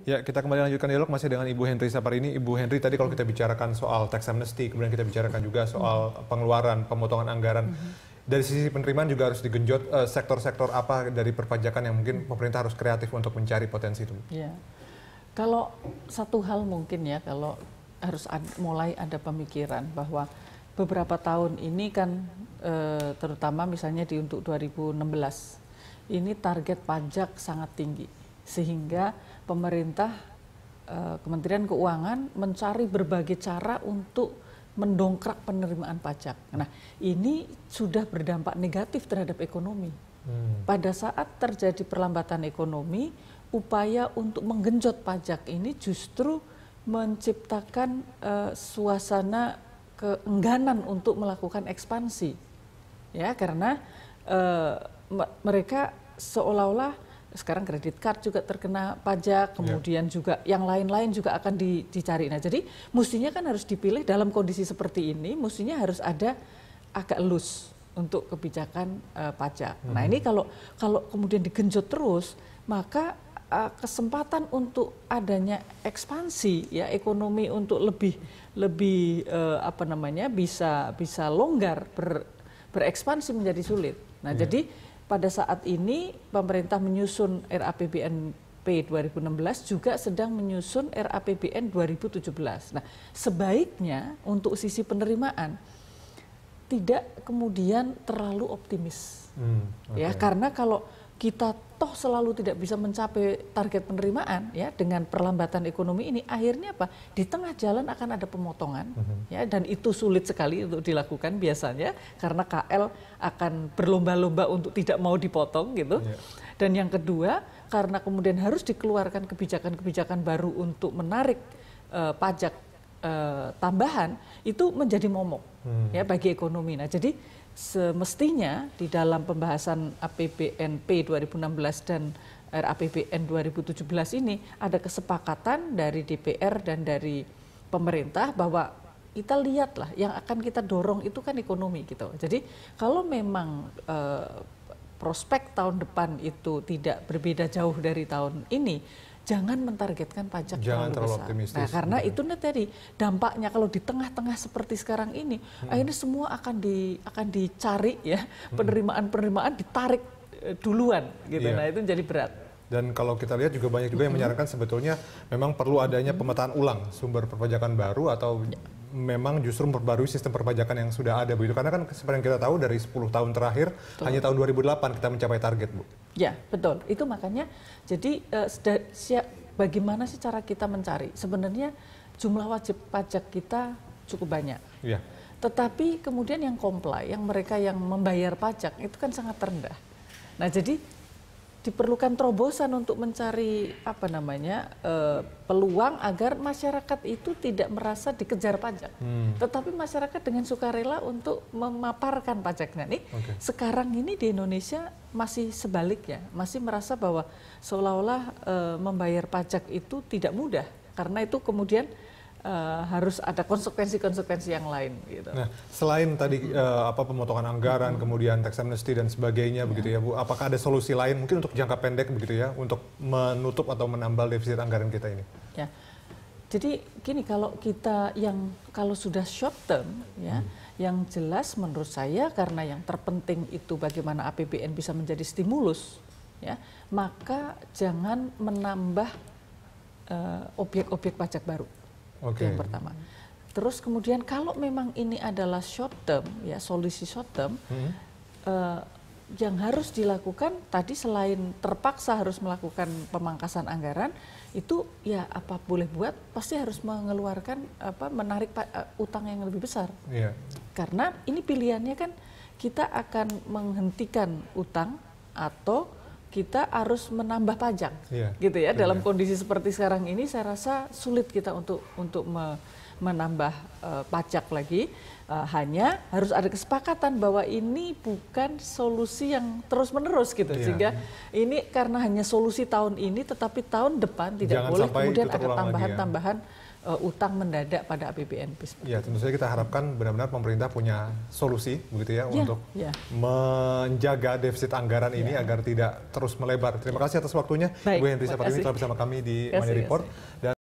Ya, kita kembali lanjutkan dialog masih dengan Ibu Henry Saparini. Ibu Henry, tadi kalau kita bicarakan soal tax amnesty, kemudian kita bicarakan juga soal pengeluaran, pemotongan anggaran. Dari sisi penerimaan juga harus digenjot sektor-sektor apa dari perpajakan yang mungkin pemerintah harus kreatif untuk mencari potensi itu. Ya. Kalau satu hal mungkin ya, kalau harus mulai ada pemikiran bahwa beberapa tahun ini kan terutama misalnya untuk 2016 ini target pajak sangat tinggi sehingga pemerintah Kementerian Keuangan mencari berbagai cara untuk mendongkrak penerimaan pajak. Nah, ini sudah berdampak negatif terhadap ekonomi. Pada saat terjadi perlambatan ekonomi, upaya untuk menggenjot pajak ini justru menciptakan suasana keengganan untuk melakukan ekspansi, ya karena mereka seolah-olah sekarang kredit card juga terkena pajak, kemudian juga yang lain-lain juga akan dicari. Nah, jadi mestinya kan harus dipilih dalam kondisi seperti ini, mestinya harus ada agak loose untuk kebijakan pajak. Nah, ini kalau kemudian digenjot terus, maka kesempatan untuk adanya ekspansi ya ekonomi untuk lebih bisa longgar berekspansi menjadi sulit. Nah, jadi pada saat ini pemerintah menyusun RAPBNP 2016 juga sedang menyusun RAPBN 2017. Nah, sebaiknya untuk sisi penerimaan tidak kemudian terlalu optimis. Ya, karena kalau kita toh selalu tidak bisa mencapai target penerimaan ya dengan perlambatan ekonomi ini, akhirnya apa? Di tengah jalan akan ada pemotongan ya, dan itu sulit sekali untuk dilakukan biasanya karena KL akan berlomba-lomba untuk tidak mau dipotong gitu. Dan yang kedua, karena kemudian harus dikeluarkan kebijakan-kebijakan baru untuk menarik pajak tambahan, itu menjadi momok ya bagi ekonomi. Nah, jadi semestinya di dalam pembahasan APBNP 2016 dan RAPBN 2017 ini ada kesepakatan dari DPR dan dari pemerintah bahwa kita lihatlah yang akan kita dorong itu kan ekonomi gitu. Jadi kalau memang prospek tahun depan itu tidak berbeda jauh dari tahun ini, jangan mentargetkan pajak terlalu besar. Nah, karena itu tadi dampaknya kalau di tengah-tengah seperti sekarang ini, akhirnya semua akan dicari ya, penerimaan ditarik duluan gitu. Nah, itu jadi berat. Dan kalau kita lihat juga banyak juga yang menyarankan sebetulnya memang perlu adanya pemetaan ulang sumber perpajakan baru atau memang justru memperbarui sistem perpajakan yang sudah ada begitu. Karena kan seperti yang kita tahu dari 10 tahun terakhir hanya tahun 2008 kita mencapai target, Bu. Ya, betul. Itu makanya jadi bagaimana sih cara kita mencari? Sebenarnya jumlah wajib pajak kita cukup banyak. Ya. Tetapi kemudian yang comply, mereka yang membayar pajak itu kan sangat rendah. Nah, jadi diperlukan terobosan untuk mencari peluang agar masyarakat itu tidak merasa dikejar pajak, tetapi masyarakat dengan sukarela untuk memaparkan pajaknya. Nih, sekarang ini di Indonesia masih sebaliknya, masih merasa bahwa seolah-olah membayar pajak itu tidak mudah, karena itu kemudian harus ada konsekuensi-konsekuensi yang lain gitu. Nah, selain tadi pemotongan anggaran, kemudian tax amnesty dan sebagainya begitu ya, Bu, apakah ada solusi lain mungkin untuk jangka pendek begitu ya untuk menutup atau menambal defisit anggaran kita ini? Ya. Jadi gini, kalau sudah short term ya, yang jelas menurut saya karena yang terpenting itu bagaimana APBN bisa menjadi stimulus ya, maka jangan menambah objek-objek pajak baru. Yang pertama. Terus kemudian kalau memang ini adalah short term ya, solusi short term, yang harus dilakukan tadi selain terpaksa harus melakukan pemangkasan anggaran, itu ya apa boleh buat pasti harus mengeluarkan menarik utang yang lebih besar. Karena ini pilihannya kan kita akan menghentikan utang atau kita harus menambah pajak, gitu ya. Dalam kondisi seperti sekarang ini, saya rasa sulit kita untuk menambah pajak lagi. Hanya harus ada kesepakatan bahwa ini bukan solusi yang terus-menerus, gitu. Sehingga ini karena hanya solusi tahun ini, tetapi tahun depan tidak boleh kemudian ada tambahan-tambahan utang mendadak pada APBNP. Ya, tentu saja kita harapkan benar-benar pemerintah punya solusi begitu ya untuk menjaga defisit anggaran ini agar tidak terus melebar. Terima kasih atas waktunya, Baik, Ibu Henry Saparini telah bersama kami di Money Report.